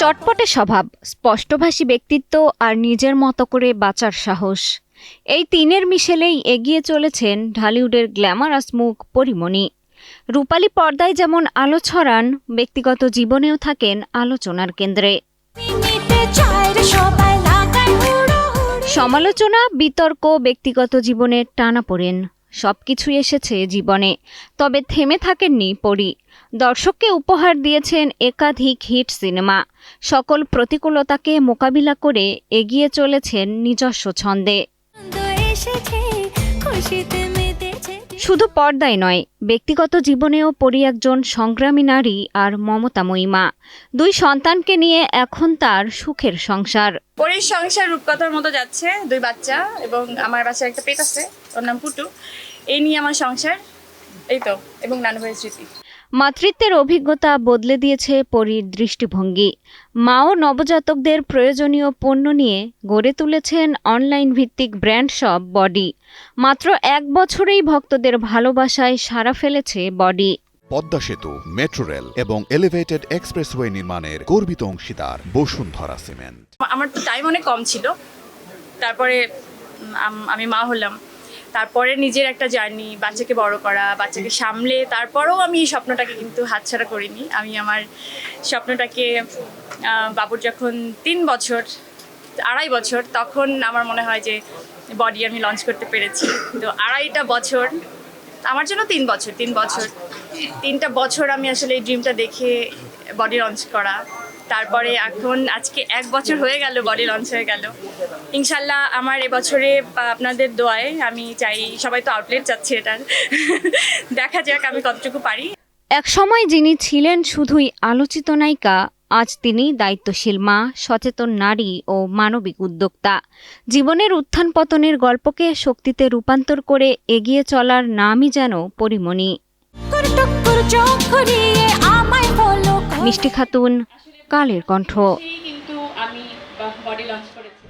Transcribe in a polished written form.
চটপটে স্বভাব, স্পষ্টভাষী ব্যক্তিত্ব আর নিজের মতো করে বাঁচার সাহস, এই তিনের মিশেলেই এগিয়ে চলেছেন ঢালিউডের গ্ল্যামারাস মুখ পরীমণি। রূপালী পর্দায় যেমন আলো ছড়ান, ব্যক্তিগত জীবনেও থাকেন আলোচনার কেন্দ্রে। সমালোচনা, বিতর্ক, ব্যক্তিগত জীবনের টানাপোড়েন সবকিছুই এসেছে জীবনে, তবে থেমে থাকেননি পরী। দর্শককে উপহার দিয়েছেন একাধিক হিট সিনেমা। সকল প্রতিকূলতাকে মোকাবিলা করে এগিয়ে চলেছেন নিজস্ব ছন্দে। শুধু পর্দায় নয়, ব্যক্তিগত জীবনেও পরী একজন সংগ্রামী নারী আর মমতাময়ী মা। 2 সন্তানকে নিয়ে এখন তার সুখের সংসার। পরীর সংসার রূপকথার মতো যাচ্ছে, 2 বাচ্চা এবং আমার বাসায় একটা পেট আছে, ওর নাম পুটু। এই নিয়ে আমার সংসার, এই তো, এবং নানু ভাইয়ের স্মৃতি। মাতৃত্বের অভিজ্ঞতা বদলে দিয়েছে পরীর দৃষ্টিভঙ্গি। মা ও নবজাতকদের প্রয়োজনীয় পণ্য নিয়ে গড়ে তুলেছেন অনলাইন ভিত্তিক ব্র্যান্ড শপ বডি। মাত্র 1 বছরেই ভক্তদের ভালোবাসায় সাড়া ফেলেছে বডি। পদ্মা সেতু, মেট্রো রেল এবং এলিভেটেড এক্সপ্রেসওয়ে নির্মাণের গর্বিত অংশীদার বসুন্ধরা সিমেন্ট। আমার তো টাইম অনেক কম ছিল, তারপরে আমি মা হলাম। তারপরে নিজের একটা জার্নি, বাচ্চাকে বড় করা, বাচ্চাকে সামলে, তারপরেও আমি এই স্বপ্নটাকে কিন্তু হাতছাড়া করিনি। আমি আমার স্বপ্নটাকে বাবুর যখন 3 বছর, 2.5 বছর, তখন আমার মনে হয় যে বডি আমি লঞ্চ করতে পেরেছি। তো 2.5টা বছর আমার জন্য 3 বছর, 3টা বছর আমি আসলে এই ড্রিমটা দেখে বডি লঞ্চ করা। তারপরে এখন আজকে 1 বছর হয়ে গেল, বডি লঞ্চ হয়ে গেল। ইনশাল্লাহ আমার এবছরে আপনাদের দোয়ায় আমি চাই, সবাই তো আউটলেট চাচ্ছে এটার, দেখা যাক আমি কতটুকু পারি। এক সময় যিনি ছিলেন শুধুই আলোচিত নায়িকা, আজ তিনি দায়িত্বশীল মা, সচেতন নারী ও মানবিক উদ্যোক্তা। জীবনের উত্থান পতনের গল্পকে শক্তিতে রূপান্তর করে এগিয়ে চলার নামই যেন পরীমণি। মিষ্টি খাতুন, কালের কণ্ঠ। কিন্তু আমি বডি লঞ্চ করেছি।